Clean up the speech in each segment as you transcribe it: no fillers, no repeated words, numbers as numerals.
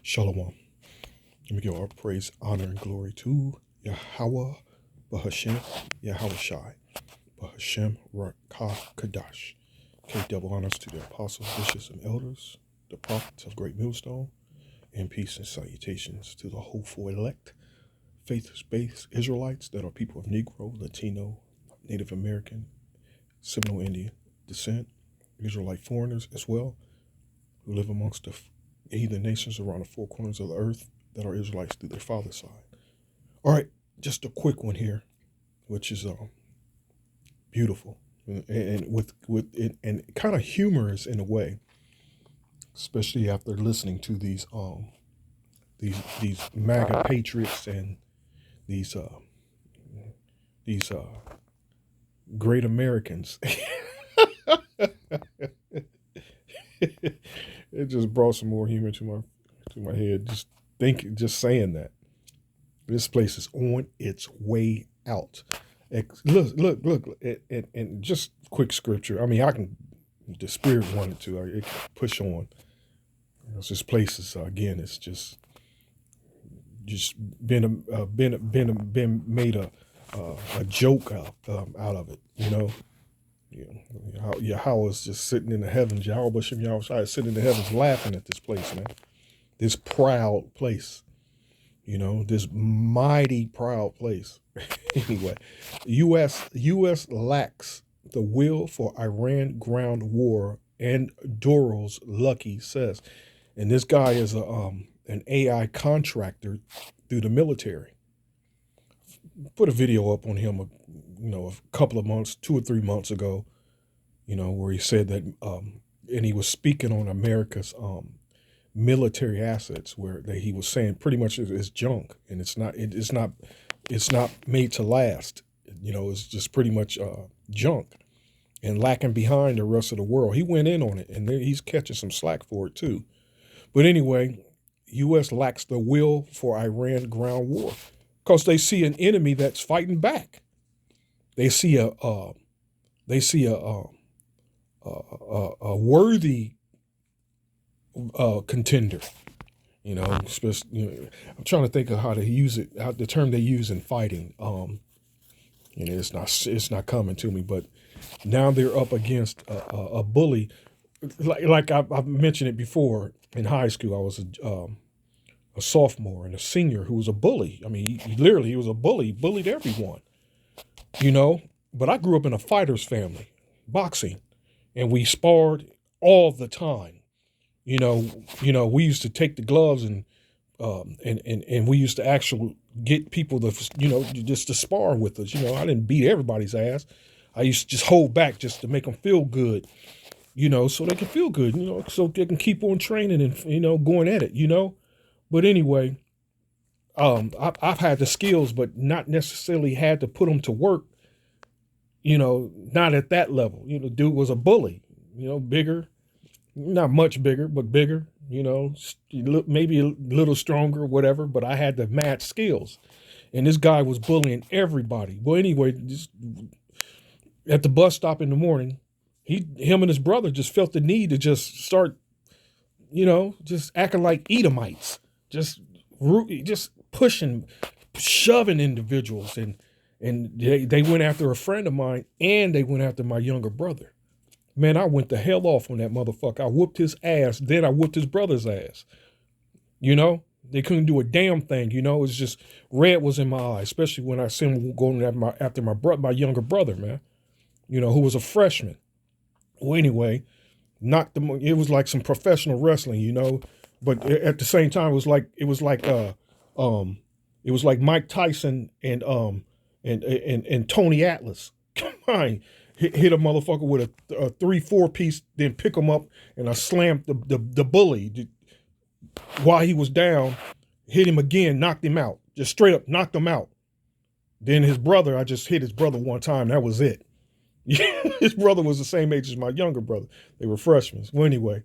Shalom. Let me give all praise, honor, and glory to Yahweh, Bahashem, Yahweh Shai, Bahashem, Rakah, Kadash. Okay, double honors to the apostles, bishops, and elders, the prophets of Great Millstone, and peace and salutations to the hopeful elect, faith-based Israelites that are people of Negro, Latino, Native American, Seminole Indian descent, Israelite foreigners as well, who live amongst the heathen nations around the four corners of the earth that are Israelites through their father's side. All right, just a quick one here, which is beautiful and and kind of humorous in a way, especially after listening to these MAGA patriots and these great Americans. It just brought some more humor to my head. Just saying that this place is on its way out. Look, and just quick scripture. I mean, I can. The Spirit wanted to. It can push on. This place is again. It's just been made a joke out of it. You know. Yahweh is just sitting in the heavens. Yahweh Bashem Yahweh Shai is sitting in the heavens laughing at this place, man. This proud place. This mighty proud place. Anyway, U.S. lacks the will for Iran ground war, and Doros Lucky says. And this guy is an AI contractor through the military. Put a video up on him, a couple of months, 2 or 3 months ago, where he said that, and he was speaking on America's military assets, where he was saying pretty much it's junk, and it's not made to last. It's just pretty much junk and lacking behind the rest of the world. He went in on it, and he's catching some slack for it too. But anyway, U.S. lacks the will for Iran ground war because they see an enemy that's fighting back. They see a worthy contender. I'm trying to think of how to use it, how the term they use in fighting. It's not coming to me, but now they're up against a bully. Like I've mentioned it before. In high school, I was a sophomore and a senior who was a bully. I mean, he was a bully, bullied everyone. But I grew up in a fighter's family, boxing, and we sparred all the time. We used to take the gloves and we used to actually get people to, just to spar with us. I didn't beat everybody's ass. I used to just hold back just to make them feel good, so they can feel good, so they can keep on training and, going at it, But anyway, I've had the skills, but not necessarily had to put them to work, not at that level. Dude was a bully, bigger. Not much bigger, but bigger, maybe a little stronger, whatever, but I had the match skills. And this guy was bullying everybody. Well, anyway, just at the bus stop in the morning, him and his brother just felt the need to just start, just acting like Edomites, just pushing, shoving individuals. And they went after a friend of mine, and they went after my younger brother. Man, I went the hell off on that motherfucker. I whooped his ass. Then I whooped his brother's ass. They couldn't do a damn thing. It was just red was in my eye, especially when I seen him going after my younger brother, man. Who was a freshman. Well, anyway, knocked him. It was like some professional wrestling, But at the same time, it was like Mike Tyson and Tony Atlas. Come on. Hit a motherfucker with a 3-4 piece, then pick him up, and I slammed the bully while he was down, hit him again, knocked him out, just straight up knocked him out. Then his brother, I just hit his brother one time, that was it. His brother was the same age as my younger brother. They were freshmen. Well, anyway,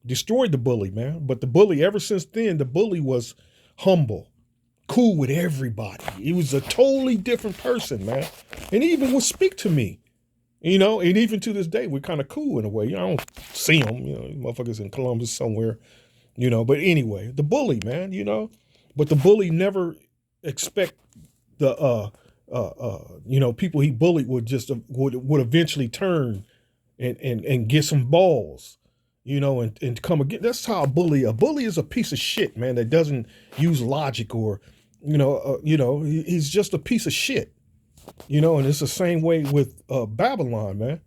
destroyed the bully, man. But the bully, ever since then, the bully was humble, cool with everybody. He was a totally different person, man. And he even would speak to me. You know, and even to this day, we're kind of cool in a way. You know, I don't see them, you know, motherfuckers in Columbus somewhere, you know. But anyway, the bully, man, you know. But the bully never expect the you know, people he bullied would just would eventually turn and get some balls, you know, and come again. That's how a bully is a piece of shit, man, that doesn't use logic or, you know, he's just a piece of shit, you know. And it's the same way with Babylon, man.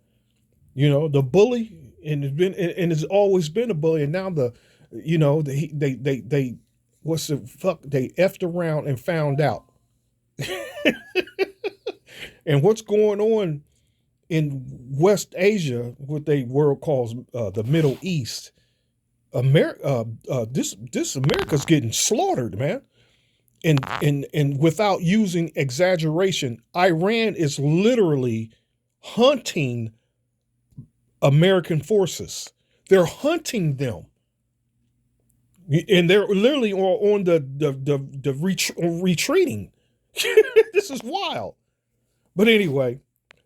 You know, the bully, and it's always been a bully, and now you know, they what's the fuck, they effed around and found out. And what's going on in West Asia, what they world calls the Middle East, this America's getting slaughtered, man. And without using exaggeration, Iran is literally hunting American forces. They're hunting them, and they're literally on retreating. This is wild. But anyway,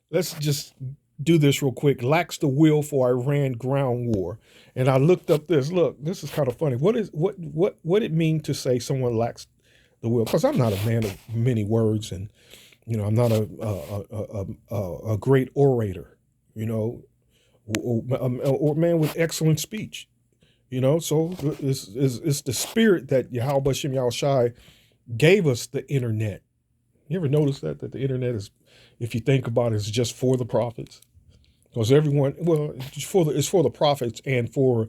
let's just do this real quick. Lacks the will for Iran ground war. And I looked up this. Look, this is kind of funny. What it mean to say someone lacks the will? Because I'm not a man of many words, and you know, I'm not a great orator, you know, or man with excellent speech, you know. So it's the spirit that Yahweh Bashem Yahushai gave us the internet. You ever notice that the internet is, if you think about it, is just for the prophets? Because everyone, well, it's for the prophets and for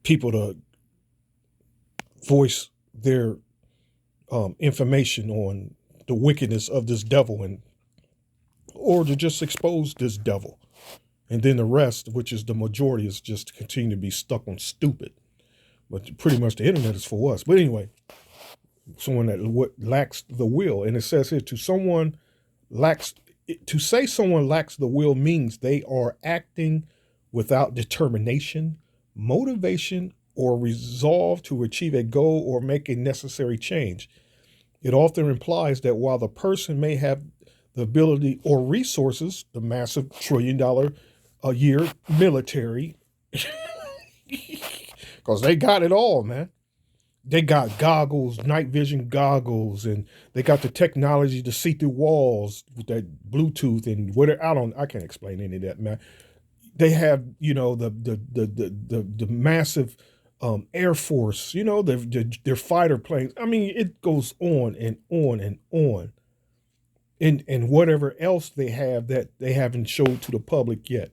people to voice their information on the wickedness of this devil, and or to just expose this devil. And then the rest, which is the majority, is just to continue to be stuck on stupid. But pretty much the internet is for us. But anyway, someone that lacks the will. And it says here, to say someone lacks the will means they are acting without determination, motivation, or resolve to achieve a goal or make a necessary change. It often implies that while the person may have the ability or resources, the massive $1 trillion a year military, because they got it all, man. They got goggles, night vision goggles, and they got the technology to see through walls with that Bluetooth and whatever. I can't explain any of that, man. They have, you know, the massive Air Force, you know, their fighter planes. I mean, it goes on and on and on. And whatever else they have that they haven't showed to the public yet.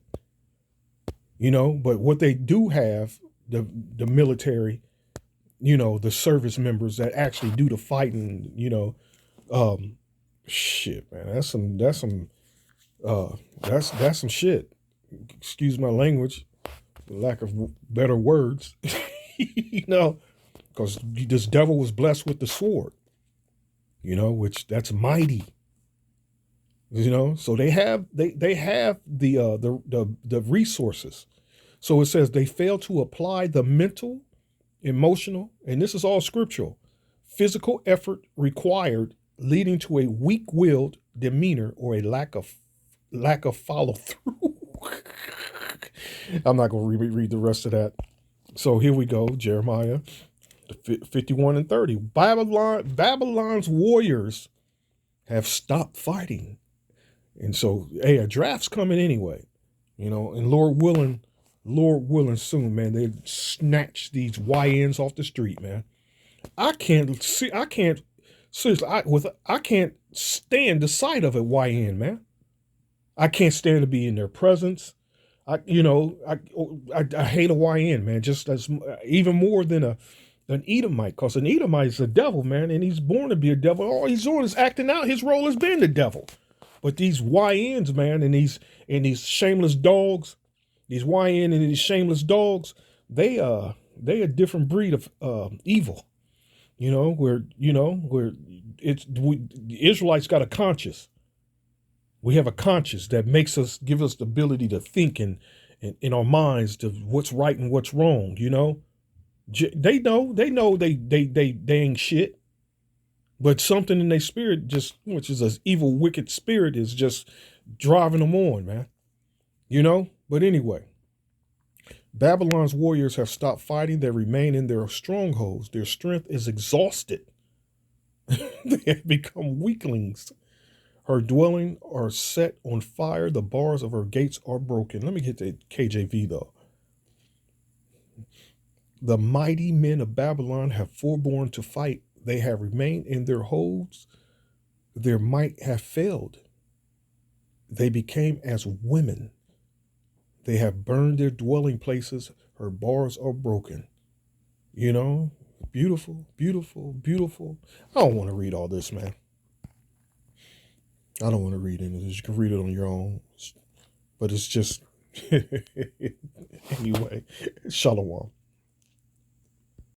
You know, but what they do have, the military, you know, the service members that actually do the fighting, you know, shit, man, that's some shit. Excuse my language, for lack of better words, you know, because this devil was blessed with the sword, you know, which that's mighty, you know. So they have the resources. So it says they fail to apply the mental, emotional, and this is all scriptural, physical effort required, leading to a weak-willed demeanor or a lack of follow through. I'm not going to read the rest of that. So here we go, Jeremiah 51 and 30. Babylon's warriors have stopped fighting. And so, hey, a draft's coming anyway, you know, and Lord willing soon, man, they snatch these YNs off the street, man. I can't stand the sight of a YN, man. I can't stand to be in their presence. I hate a YN, man, just as even more than an Edomite, because an Edomite is a devil, man, and he's born to be a devil. All he's doing is acting out his role as being the devil. But these YNs, man, and these shameless dogs, these YN and these shameless dogs, they a different breed of evil, you know, where the Israelites got a conscience. We have a conscience that gives us the ability to think in our minds to what's right and what's wrong, you know. They know they ain't shit. But something in their spirit, just which is an evil, wicked spirit, is just driving them on, man. You know? But anyway, Babylon's warriors have stopped fighting. They remain in their strongholds. Their strength is exhausted. They have become weaklings. Her dwelling are set on fire. The bars of her gates are broken. Let me get the KJV though. The mighty men of Babylon have forborne to fight. They have remained in their holds. Their might have failed. They became as women. They have burned their dwelling places. Her bars are broken. You know, beautiful, beautiful, beautiful. I don't want to read all this, man. I don't want to read any of this. You can read it on your own. But it's just, anyway, Shalom.